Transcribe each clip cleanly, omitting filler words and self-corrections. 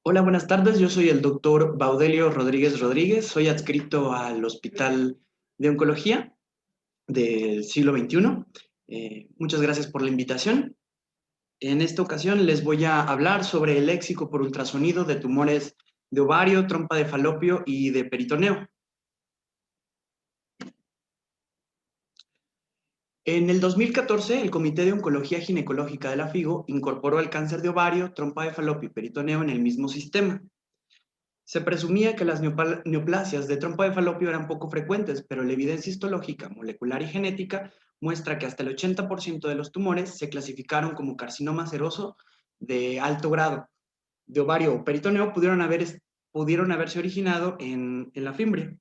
Hola, buenas tardes. Yo soy el doctor Baudelio Rodríguez Rodríguez. Soy adscrito al Hospital de Oncología del siglo XXI. Muchas gracias por la invitación. En esta ocasión les voy a hablar sobre el léxico por ultrasonido de tumores de ovario, trompa de falopio y de peritoneo. En el 2014, el Comité de Oncología Ginecológica de la FIGO incorporó el cáncer de ovario, trompa de falopio y peritoneo en el mismo sistema. Se presumía que las neoplasias de trompa de falopio eran poco frecuentes, pero la evidencia histológica, molecular y genética muestra que hasta el 80% de los tumores se clasificaron como carcinoma seroso de alto grado de ovario o peritoneo pudieron haberse originado en la fimbre.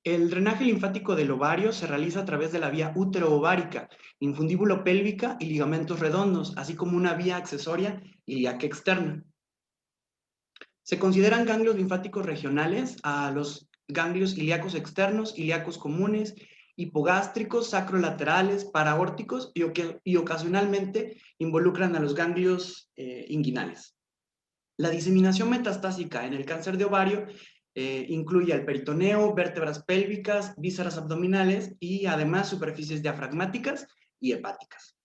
El drenaje linfático del ovario se realiza a través de la vía útero-ovárica, infundíbulo pélvica y ligamentos redondos, así como una vía accesoria ilíaca externa. Se consideran ganglios linfáticos regionales a los ganglios ilíacos externos, ilíacos comunes, hipogástricos, sacrolaterales, paraórticos y ocasionalmente involucran a los ganglios inguinales. La diseminación metastásica en el cáncer de ovario incluye el peritoneo, vértebras pélvicas, vísceras abdominales y además superficies diafragmáticas y hepáticas.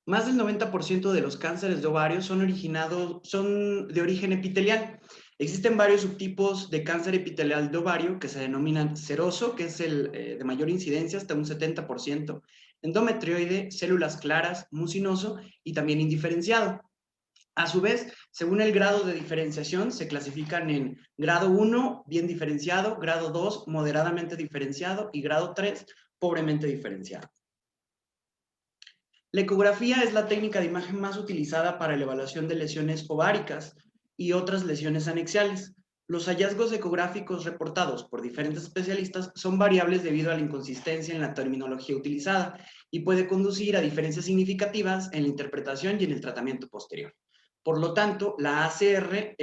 Más del 90% de los cánceres de ovario son de origen epitelial. Existen varios subtipos de cáncer epitelial de ovario que se denominan seroso, que es el de mayor incidencia, hasta un 70%, endometrioide, células claras, mucinoso y también indiferenciado. A su vez, según el grado de diferenciación, se clasifican en grado 1, bien diferenciado, grado 2, moderadamente diferenciado y grado 3, pobremente diferenciado. La ecografía es la técnica de imagen más utilizada para la evaluación de lesiones ováricas y otras lesiones anexiales. Los hallazgos ecográficos reportados por diferentes especialistas son variables debido a la inconsistencia en la terminología utilizada y puede conducir a diferencias significativas en la interpretación y en el tratamiento posterior. Por lo tanto, la ACR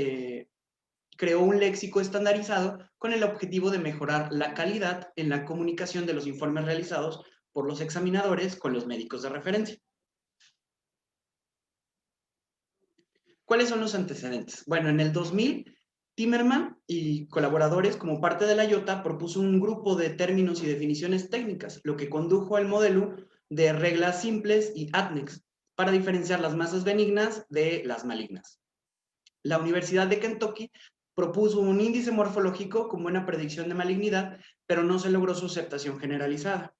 creó un léxico estandarizado con el objetivo de mejorar la calidad en la comunicación de los informes realizados por los examinadores con los médicos de referencia. ¿Cuáles son los antecedentes? Bueno, en el 2000, Timmerman y colaboradores, como parte de la IOTA, propuso un grupo de términos y definiciones técnicas, lo que condujo al modelo de reglas simples y ADNEX para diferenciar las masas benignas de las malignas. La Universidad de Kentucky propuso un índice morfológico con buena predicción de malignidad, pero no se logró su aceptación generalizada.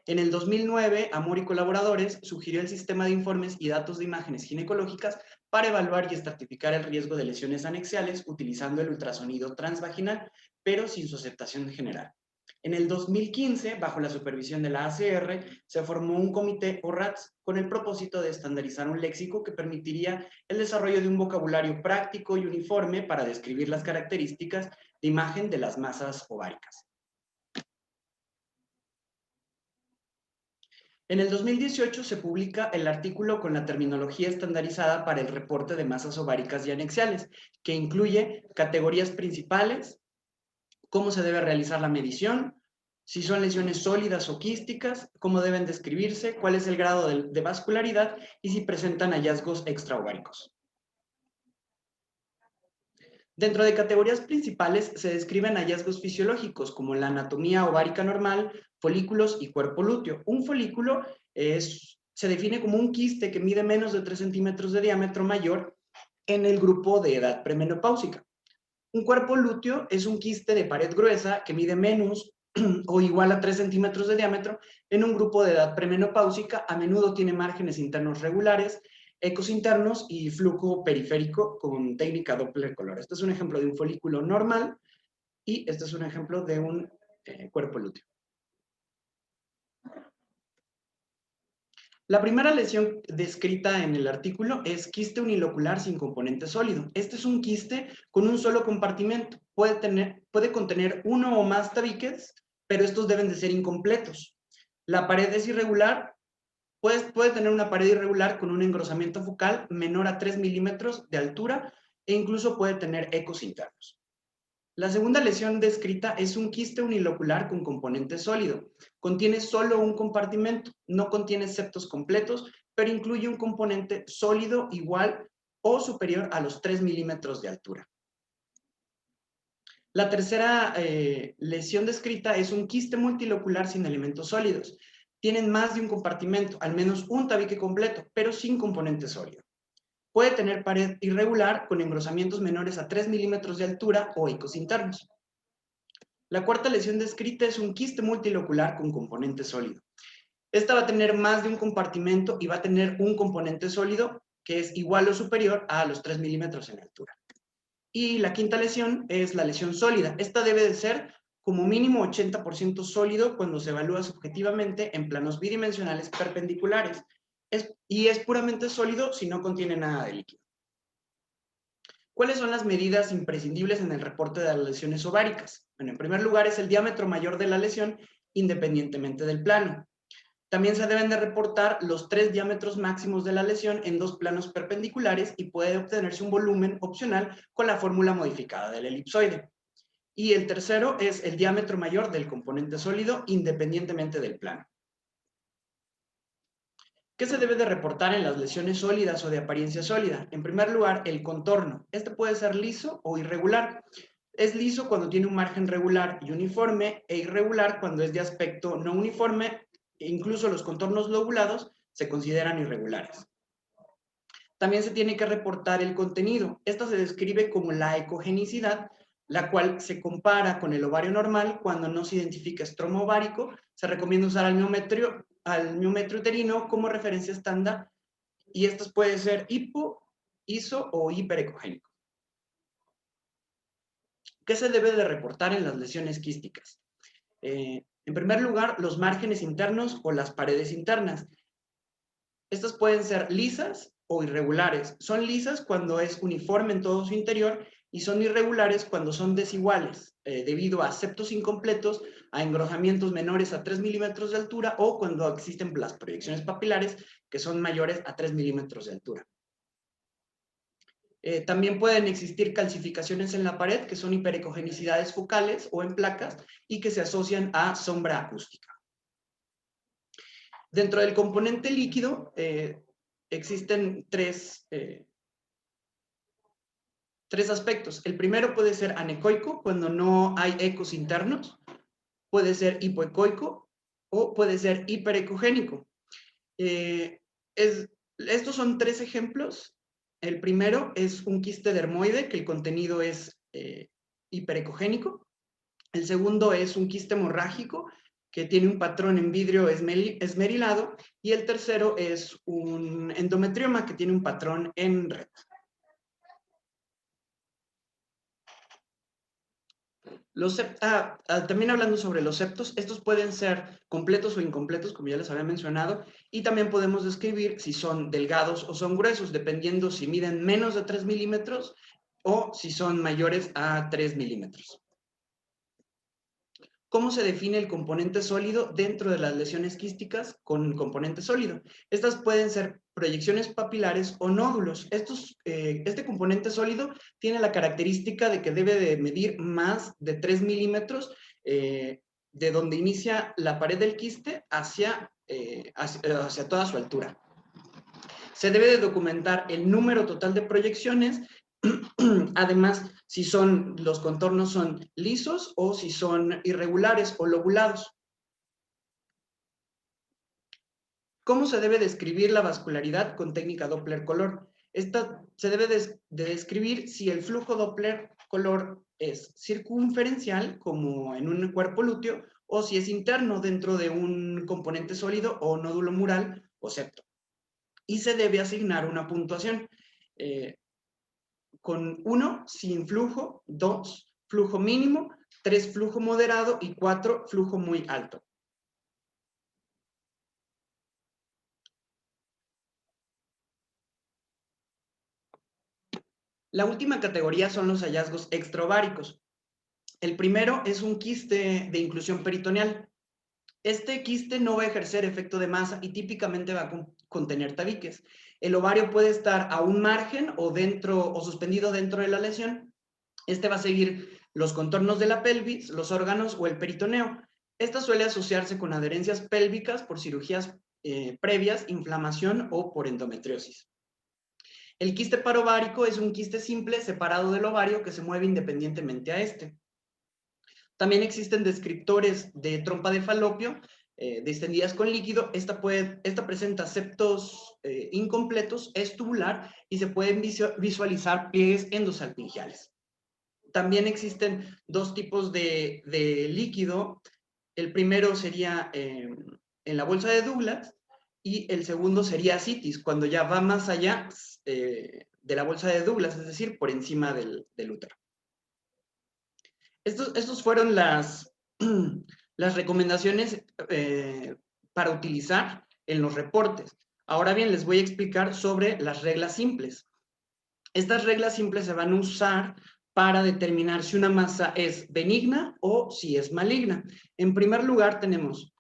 En el 2009, Amor y colaboradores sugirió el sistema de informes y datos de imágenes ginecológicas para evaluar y estratificar el riesgo de lesiones anexiales utilizando el ultrasonido transvaginal, pero sin su aceptación general. En el 2015, bajo la supervisión de la ACR, se formó un comité ORATS con el propósito de estandarizar un léxico que permitiría el desarrollo de un vocabulario práctico y uniforme para describir las características de imagen de las masas ováricas. En el 2018 se publica el artículo con la terminología estandarizada para el reporte de masas ováricas y anexiales, que incluye categorías principales, cómo se debe realizar la medición, si son lesiones sólidas o quísticas, cómo deben describirse, cuál es el grado de vascularidad y si presentan hallazgos extraováricos. Dentro de categorías principales se describen hallazgos fisiológicos como la anatomía ovárica normal, folículos y cuerpo lúteo. Un folículo se define como un quiste que mide menos de 3 centímetros de diámetro mayor en el grupo de edad premenopáusica. Un cuerpo lúteo es un quiste de pared gruesa que mide menos o igual a 3 centímetros de diámetro en un grupo de edad premenopáusica. A menudo tiene márgenes internos regulares, ecos internos y flujo periférico con técnica Doppler color. Este es un ejemplo de un folículo normal y este es un ejemplo de un cuerpo lúteo. La primera lesión descrita en el artículo es quiste unilocular sin componente sólido. Este es un quiste con un solo compartimento. Puede contener uno o más tabiques, pero estos deben de ser incompletos. La pared es irregular, puede tener una pared irregular con un engrosamiento focal menor a 3 milímetros de altura e incluso puede tener ecos internos. La segunda lesión descrita es un quiste unilocular con componente sólido. Contiene solo un compartimento, no contiene septos completos, pero incluye un componente sólido igual o superior a los 3 milímetros de altura. La tercera lesión descrita es un quiste multilocular sin elementos sólidos. Tienen más de un compartimento, al menos un tabique completo, pero sin componente sólido. Puede tener pared irregular con engrosamientos menores a 3 milímetros de altura o icos internos. La cuarta lesión descrita es un quiste multilocular con componente sólido. Esta va a tener más de un compartimento y va a tener un componente sólido que es igual o superior a los 3 milímetros en altura. Y la quinta lesión es la lesión sólida. Esta debe de ser como mínimo 80% sólido cuando se evalúa subjetivamente en planos bidimensionales perpendiculares. Y es puramente sólido si no contiene nada de líquido. ¿Cuáles son las medidas imprescindibles en el reporte de las lesiones ováricas? Bueno, en primer lugar es el diámetro mayor de la lesión independientemente del plano. También se deben de reportar los 3 diámetros máximos de la lesión en 2 planos perpendiculares y puede obtenerse un volumen opcional con la fórmula modificada del elipsoide. Y el tercero es el diámetro mayor del componente sólido independientemente del plano. ¿Qué se debe de reportar en las lesiones sólidas o de apariencia sólida? En primer lugar, el contorno. Este puede ser liso o irregular. Es liso cuando tiene un margen regular y uniforme e irregular cuando es de aspecto no uniforme. Incluso los contornos lobulados se consideran irregulares. También se tiene que reportar el contenido. Esta se describe como la ecogenicidad, la cual se compara con el ovario normal cuando no se identifica estroma ovárico. Se recomienda usar al miómetro uterino como referencia estándar y estos pueden ser hipo, iso o hiperecogénico. ¿Qué se debe de reportar en las lesiones quísticas? En primer lugar, los márgenes internos o las paredes internas. Estas pueden ser lisas o irregulares. Son lisas cuando es uniforme en todo su interior y son irregulares cuando son desiguales, debido a septos incompletos, a engrosamientos menores a 3 milímetros de altura o cuando existen las proyecciones papilares que son mayores a 3 milímetros de altura. También pueden existir calcificaciones en la pared que son hiperecogenicidades focales o en placas y que se asocian a sombra acústica. Dentro del componente líquido existen tres aspectos. El primero puede ser anecoico, cuando no hay ecos internos. Puede ser hipoecoico o puede ser hiperecogénico. Estos son 3 ejemplos. El primero es un quiste dermoide, que el contenido es hiperecogénico. El segundo es un quiste hemorrágico, que tiene un patrón en vidrio esmerilado. Y el tercero es un endometrioma, que tiene un patrón en red. También hablando sobre los septos, estos pueden ser completos o incompletos, como ya les había mencionado, y también podemos describir si son delgados o son gruesos, dependiendo si miden menos de 3 milímetros o si son mayores a 3 milímetros. ¿Cómo se define el componente sólido dentro de las lesiones quísticas con componente sólido? Estas pueden ser proyecciones papilares o nódulos. Este componente sólido tiene la característica de que debe de medir más de 3 milímetros de donde inicia la pared del quiste hacia toda su altura. Se debe de documentar el número total de proyecciones. Además, si los contornos son lisos o si son irregulares o lobulados. ¿Cómo se debe describir la vascularidad con técnica Doppler color? Esta se debe de describir si el flujo Doppler color es circunferencial, como en un cuerpo lúteo, o si es interno dentro de un componente sólido o nódulo mural o septo. Y se debe asignar una puntuación. Con 1, sin flujo, 2, flujo mínimo, 3, flujo moderado y 4, flujo muy alto. La última categoría son los hallazgos extraováricos. El primero es un quiste de inclusión peritoneal. Este quiste no va a ejercer efecto de masa y típicamente va a contener tabiques. El ovario puede estar a un margen o suspendido dentro de la lesión. Este va a seguir los contornos de la pelvis, los órganos o el peritoneo. Esta suele asociarse con adherencias pélvicas por cirugías previas, inflamación o por endometriosis. El quiste parovárico es un quiste simple separado del ovario que se mueve independientemente a este. También existen descriptores de trompa de falopio distendidas con líquido. Esta presenta septos incompletos, es tubular y se pueden visualizar pliegues endosalpingiales. También existen dos tipos de líquido. El primero sería en la bolsa de Douglas y el segundo sería ascitis, cuando ya va más allá de la bolsa de Douglas, es decir, por encima del útero. Estos fueron las recomendaciones para utilizar en los reportes. Ahora bien, les voy a explicar sobre las reglas simples. Estas reglas simples se van a usar para determinar si una masa es benigna o si es maligna. En primer lugar, tenemos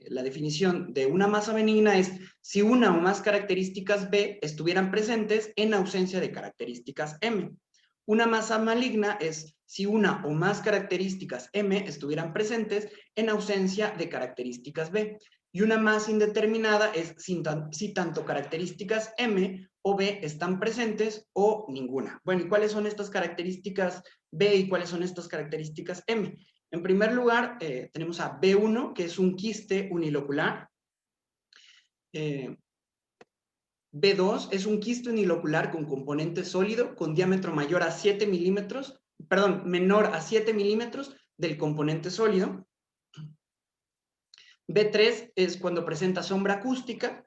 la definición de una masa benigna es si una o más características B estuvieran presentes en ausencia de características M. Una masa maligna es si una o más características M estuvieran presentes en ausencia de características B. Y una masa indeterminada es si tanto características M o B están presentes o ninguna. Bueno, ¿y cuáles son estas características B y cuáles son estas características M? En primer lugar, tenemos a B1, que es un quiste unilocular. B2 es un quiste unilocular con componente sólido con diámetro mayor a 7 milímetros, perdón, menor a 7 milímetros del componente sólido. B3 es cuando presenta sombra acústica.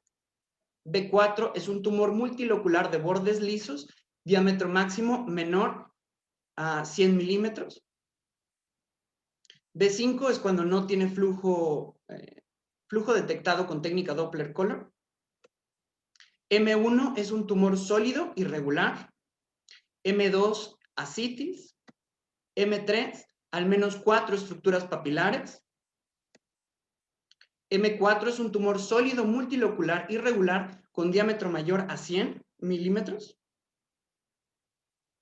B4 es un tumor multilocular de bordes lisos, diámetro máximo menor a 100 milímetros. B5 es cuando no tiene flujo detectado con técnica Doppler Color. M1 es un tumor sólido irregular. M2, ascitis. M3, al menos 4 estructuras papilares. M4 es un tumor sólido multilocular irregular con diámetro mayor a 100 milímetros.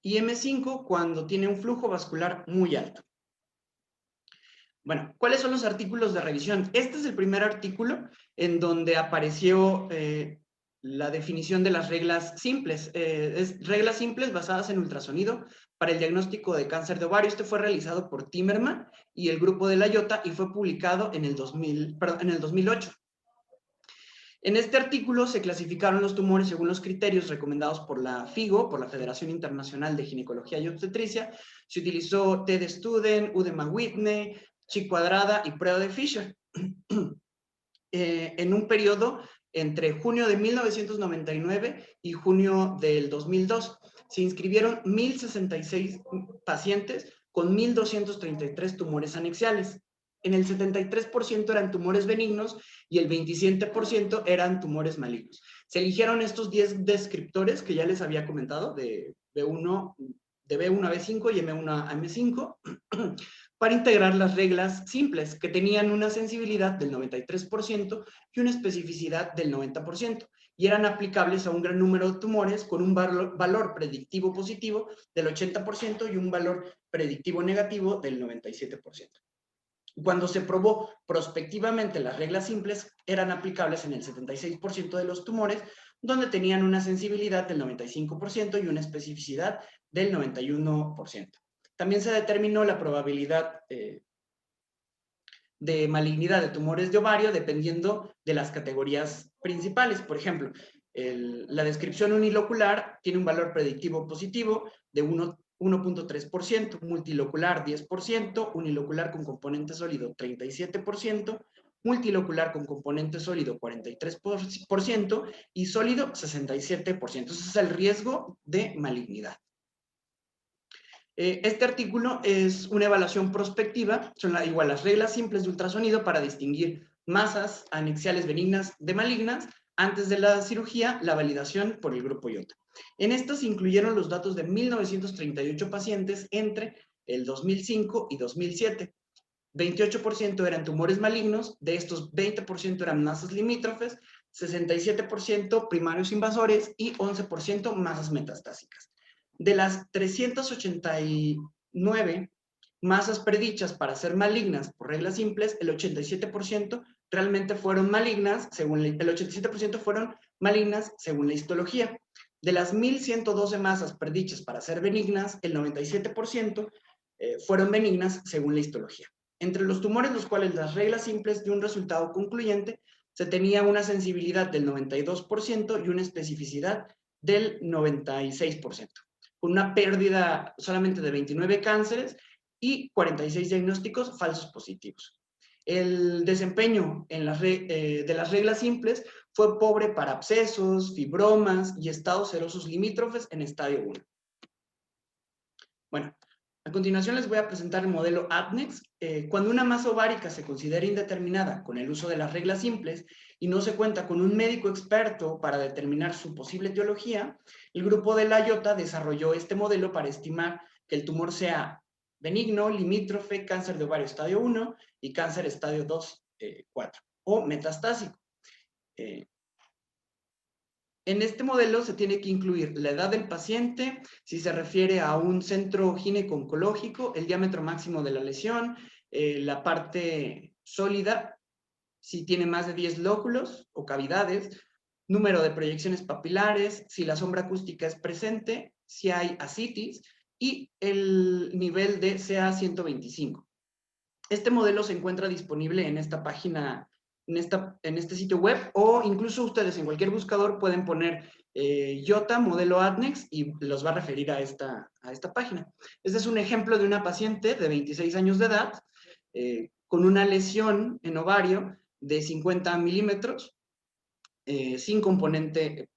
Y M5 cuando tiene un flujo vascular muy alto. Bueno, ¿cuáles son los artículos de revisión? Este es el primer artículo en donde apareció la definición de las reglas simples. Reglas simples basadas en ultrasonido para el diagnóstico de cáncer de ovario. Este fue realizado por Timmerman y el grupo de la IOTA y fue publicado en el 2008. En este artículo se clasificaron los tumores según los criterios recomendados por la FIGO, por la Federación Internacional de Ginecología y Obstetricia. Se utilizó Ted Studen, Udema-Whitney, Chi Cuadrada y prueba de Fisher. En un periodo entre junio de 1999 y junio del 2002. Se inscribieron 1,066 pacientes con 1,233 tumores anexiales. En el 73% eran tumores benignos y el 27% eran tumores malignos. Se eligieron estos 10 descriptores que ya les había comentado, de B1 a B5 y M1 a M5, para integrar las reglas simples, que tenían una sensibilidad del 93% y una especificidad del 90%, y eran aplicables a un gran número de tumores con un valor predictivo positivo del 80% y un valor predictivo negativo del 97%. Cuando se probó prospectivamente las reglas simples, eran aplicables en el 76% de los tumores, donde tenían una sensibilidad del 95% y una especificidad del 91%. También se determinó la probabilidad de malignidad de tumores de ovario dependiendo de las categorías principales. Por ejemplo, la descripción unilocular tiene un valor predictivo positivo de 1.3%, multilocular 10%, unilocular con componente sólido 37%, multilocular con componente sólido 43% y sólido 67%. Ese es el riesgo de malignidad. Este artículo es una evaluación prospectiva, son igual las reglas simples de ultrasonido para distinguir masas anexiales benignas de malignas. Antes de la cirugía, la validación por el grupo IOTA. En estas incluyeron los datos de 1,938 pacientes entre el 2005 y 2007. 28% eran tumores malignos, de estos 20% eran masas limítrofes, 67% primarios invasores y 11% masas metastásicas. De las 389 masas predichas para ser malignas por reglas simples, el 87% realmente fueron malignas, el 87% fueron malignas según la histología. De las 1.112 masas predichas para ser benignas, el 97% fueron benignas según la histología. Entre los tumores los cuales las reglas simples de un resultado concluyente, se tenía una sensibilidad del 92% y una especificidad del 96%, con una pérdida solamente de 29 cánceres y 46 diagnósticos falsos positivos. El desempeño en de las reglas simples fue pobre para abscesos, fibromas y estados serosos limítrofes en estadio 1. Bueno, a continuación les voy a presentar el modelo ADNEX. Cuando una masa ovárica se considera indeterminada con el uso de las reglas simples y no se cuenta con un médico experto para determinar su posible etiología, el grupo de la IOTA desarrolló este modelo para estimar que el tumor sea benigno, limítrofe, cáncer de ovario estadio 1 y cáncer estadio 2, 4 o metastásico. En este modelo se tiene que incluir la edad del paciente, si se refiere a un centro gineco-oncológico, el diámetro máximo de la lesión, la parte sólida, si tiene más de 10 lóculos o cavidades, número de proyecciones papilares, si la sombra acústica es presente, si hay ascitis y el nivel de CA125. Este modelo se encuentra disponible en esta página, en este sitio web, o incluso ustedes en cualquier buscador pueden poner IOTA modelo ADNEX y los va a referir a esta página. Este es un ejemplo de una paciente de 26 años de edad con una lesión en ovario de 50 milímetros, sin componente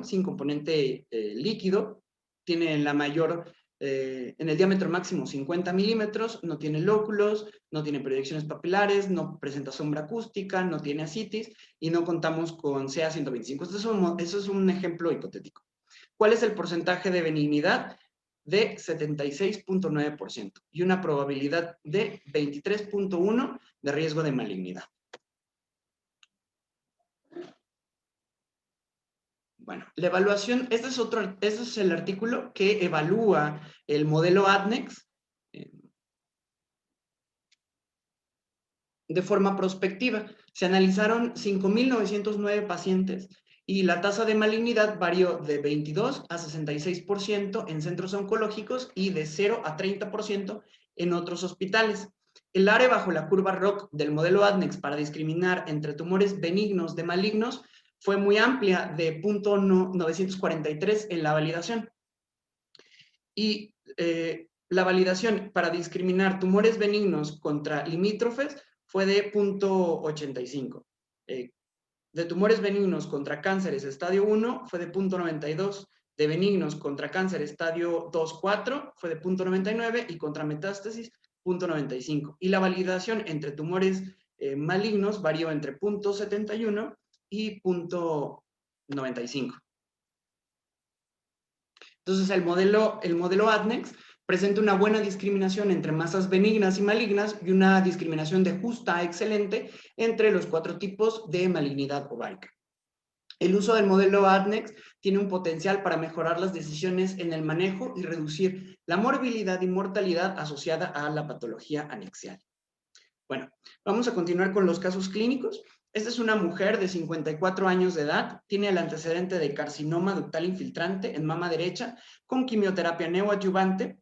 sin componente líquido, tiene la mayor en el diámetro máximo 50 milímetros, no tiene lóculos, no tiene proyecciones papilares, no presenta sombra acústica, no tiene ascitis y no contamos con CA125. Eso es un ejemplo hipotético. ¿Cuál es el porcentaje de benignidad? De 76.9% y una probabilidad de 23.1% de riesgo de malignidad. Bueno, la evaluación, este es el artículo que evalúa el modelo ADNEX de forma prospectiva. Se analizaron 5.909 pacientes y la tasa de malignidad varió de 22 a 66% en centros oncológicos y de 0 a 30% en otros hospitales. El área bajo la curva ROC del modelo ADNEX para discriminar entre tumores benignos de malignos fue muy amplia, de 0.943 en la validación. Y la validación para discriminar tumores benignos contra limítrofes fue de 0.85. De tumores benignos contra cánceres estadio 1 fue de 0.92. De benignos contra cáncer estadio 2-4 fue de 0.99 y contra metástasis 0.95. Y la validación entre tumores malignos varió entre 0.71 y 0.95. Entonces, el modelo ADNEX presenta una buena discriminación entre masas benignas y malignas y una discriminación de justa a excelente entre los 4 tipos de malignidad ovárica. El uso del modelo ADNEX tiene un potencial para mejorar las decisiones en el manejo y reducir la morbilidad y mortalidad asociada a la patología anexial. Bueno, vamos a continuar con los casos clínicos. Esta es una mujer de 54 años de edad, tiene el antecedente de carcinoma ductal infiltrante en mama derecha con quimioterapia neoadyuvante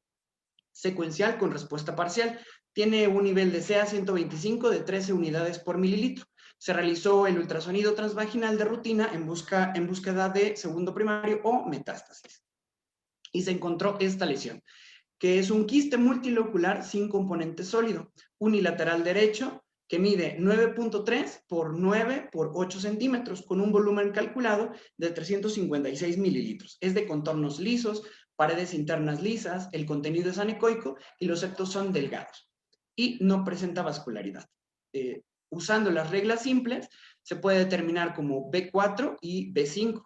secuencial con respuesta parcial. Tiene un nivel de CA125 de 13 unidades por mililitro. Se realizó el ultrasonido transvaginal de rutina en búsqueda de segundo primario o metástasis. Y se encontró esta lesión, que es un quiste multilocular sin componente sólido, unilateral derecho, que mide 9.3 por 9 por 8 centímetros, con un volumen calculado de 356 mililitros. Es de contornos lisos, paredes internas lisas, el contenido es anecoico y los septos son delgados. Y no presenta vascularidad. Usando las reglas simples, se puede determinar como B4 y B5.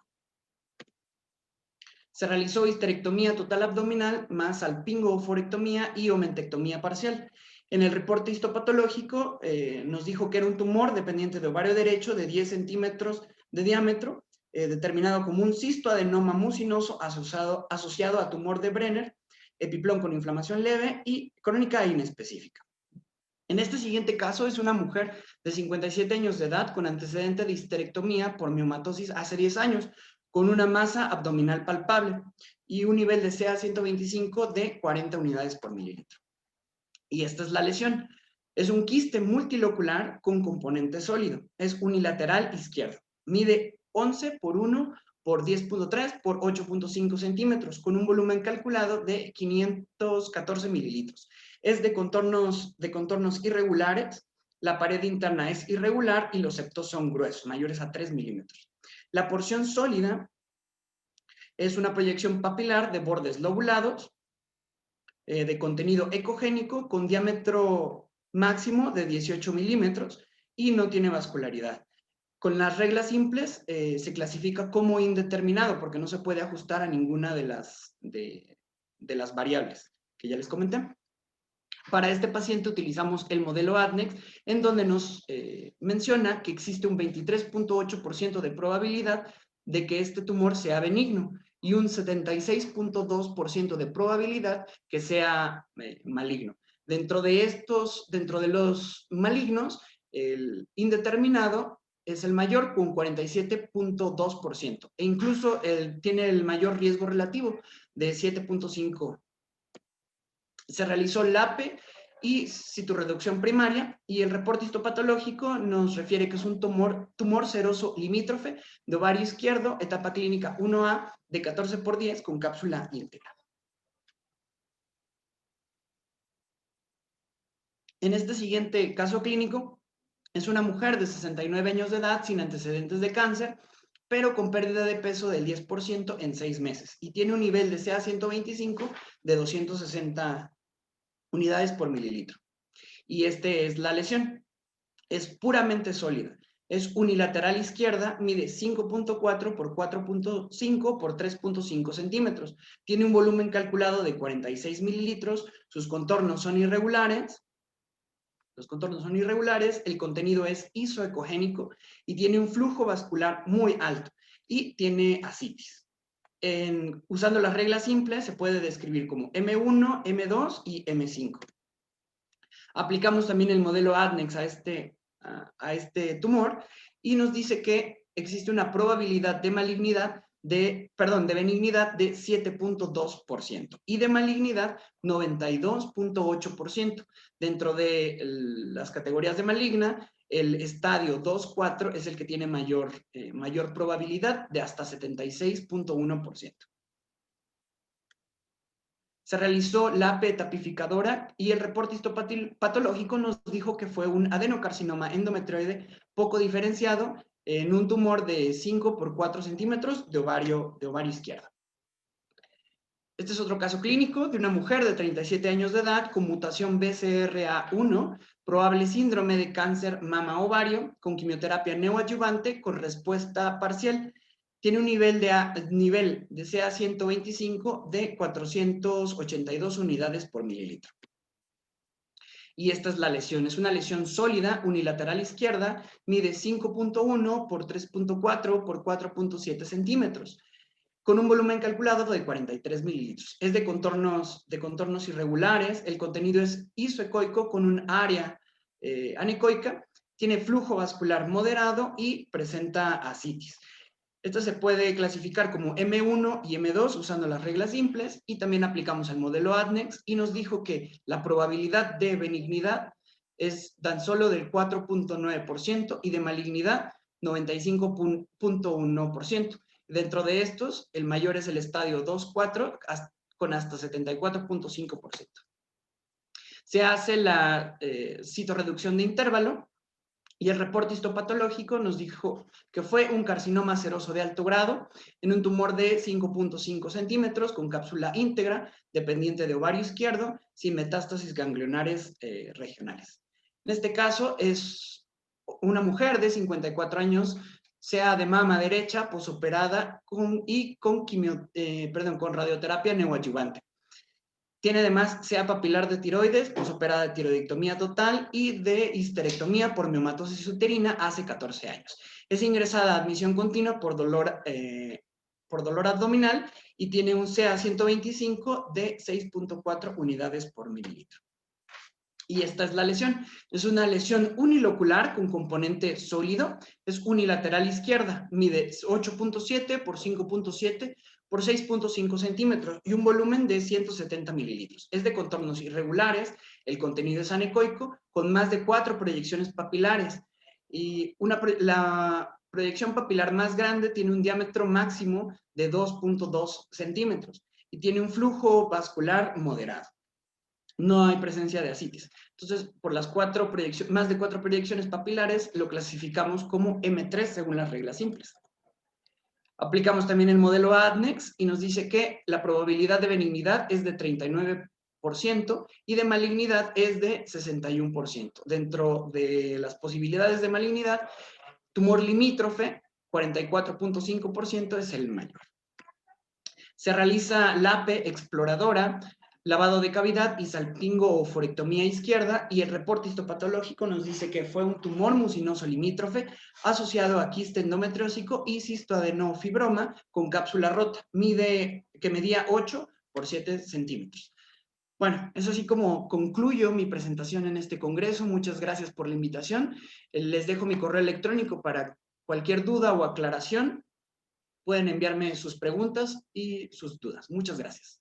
Se realizó histerectomía total abdominal más salpingo-oforectomía y omentectomía parcial. En el reporte histopatológico nos dijo que era un tumor dependiente de ovario derecho de 10 centímetros de diámetro, determinado como un cistoadenoma mucinoso asociado a tumor de Brenner, epiplón con inflamación leve y crónica e inespecífica. En este siguiente caso es una mujer de 57 años de edad con antecedente de histerectomía por miomatosis hace 10 años, con una masa abdominal palpable y un nivel de CA-125 de 40 unidades por mililitro. Y esta es la lesión. Es un quiste multilocular con componente sólido. Es unilateral izquierdo. Mide 11 por 1 por 10.3 por 8.5 centímetros, con un volumen calculado de 514 mililitros. Es de contornos irregulares, la pared interna es irregular y los septos son gruesos, mayores a 3 milímetros. La porción sólida es una proyección papilar de bordes lobulados, de contenido ecogénico con diámetro máximo de 18 milímetros y no tiene vascularidad. Con las reglas simples se clasifica como indeterminado porque no se puede ajustar a ninguna de las variables que ya les comenté. Para este paciente utilizamos el modelo ADNEX, en donde nos menciona que existe un 23.8% de probabilidad de que este tumor sea benigno y un 76.2% de probabilidad que sea maligno. Dentro de los malignos, el indeterminado es el mayor con 47.2% e incluso tiene el mayor riesgo relativo de 7.5%. Se realizó LAPE y citorreducción primaria y el reporte histopatológico nos refiere que es un tumor seroso limítrofe de ovario izquierdo, etapa clínica 1A de 14×10 con cápsula íntegra. En este siguiente caso clínico es una mujer de 69 años de edad sin antecedentes de cáncer, pero con pérdida de peso del 10% en 6 meses y tiene un nivel de CA-125 de 260 unidades por mililitro. Y este es la lesión. Es puramente sólida. Es unilateral izquierda, mide 5.4 por 4.5 por 3.5 centímetros. Tiene un volumen calculado de 46 mililitros. Sus contornos son irregulares. Los contornos son irregulares. El contenido es isoecogénico y tiene un flujo vascular muy alto y tiene ascitis. Usando las reglas simples se puede describir como M1, M2 y M5. Aplicamos también el modelo ADNEX a este tumor y nos dice que existe una probabilidad de benignidad de 7.2% y de malignidad 92.8%. Dentro de las categorías de maligna, el estadio 2-4 es el que tiene mayor probabilidad de hasta 76.1%. Se realizó la APE tapificadora y el reporte histopatológico nos dijo que fue un adenocarcinoma endometrioide poco diferenciado en un tumor de 5×4 centímetros de ovario izquierdo. Este es otro caso clínico de una mujer de 37 años de edad con mutación BCRA1, probable síndrome de cáncer mama-ovario con quimioterapia neoadyuvante con respuesta parcial. Tiene un nivel de CA-125 de 482 unidades por mililitro. Y esta es la lesión. Es una lesión sólida, unilateral izquierda, mide 5.1 por 3.4 por 4.7 centímetros, con un volumen calculado de 43 mililitros. Es de contornos irregulares, el contenido es isoecoico con un área anecoica, tiene flujo vascular moderado y presenta ascitis. Esto se puede clasificar como M1 y M2 usando las reglas simples y también aplicamos el modelo ADNEX y nos dijo que la probabilidad de benignidad es tan solo del 4.9% y de malignidad 95.1%. Dentro de estos, el mayor es el estadio 2-4 con hasta 74.5%. Se hace la citorreducción de intervalo y el reporte histopatológico nos dijo que fue un carcinoma seroso de alto grado en un tumor de 5.5 centímetros con cápsula íntegra, dependiente de ovario izquierdo, sin metástasis ganglionares regionales. En este caso es una mujer de 54 años, sea de mama derecha, posoperada con radioterapia neoadyuvante. Tiene además CA papilar de tiroides, posoperada de tiroidectomía total y de histerectomía por miomatosis uterina hace 14 años. Es ingresada a admisión continua por dolor por dolor abdominal y tiene un CA125 de 6.4 unidades por mililitro. Y esta es la lesión. Es una lesión unilocular con componente sólido. Es unilateral izquierda. Mide 8.7 por 5.7 por 6.5 centímetros y un volumen de 170 mililitros. Es de contornos irregulares. El contenido es anecoico con más de 4 proyecciones papilares. Y la proyección papilar más grande tiene un diámetro máximo de 2.2 centímetros y tiene un flujo vascular moderado. No hay presencia de ascitis. Entonces, por las más de 4 proyecciones papilares, lo clasificamos como M3 según las reglas simples. Aplicamos también el modelo ADNEX y nos dice que la probabilidad de benignidad es de 39% y de malignidad es de 61%. Dentro de las posibilidades de malignidad, tumor limítrofe, 44.5% es el mayor. Se realiza LAPE exploradora, lavado de cavidad y salpingo-oforectomía izquierda, y el reporte histopatológico nos dice que fue un tumor mucinoso limítrofe asociado a quiste endometriósico y cistoadenofibroma con cápsula rota, que medía 8 por 7 centímetros. Bueno, eso así como concluyo mi presentación en este congreso. Muchas gracias por la invitación. Les dejo mi correo electrónico para cualquier duda o aclaración. Pueden enviarme sus preguntas y sus dudas. Muchas gracias.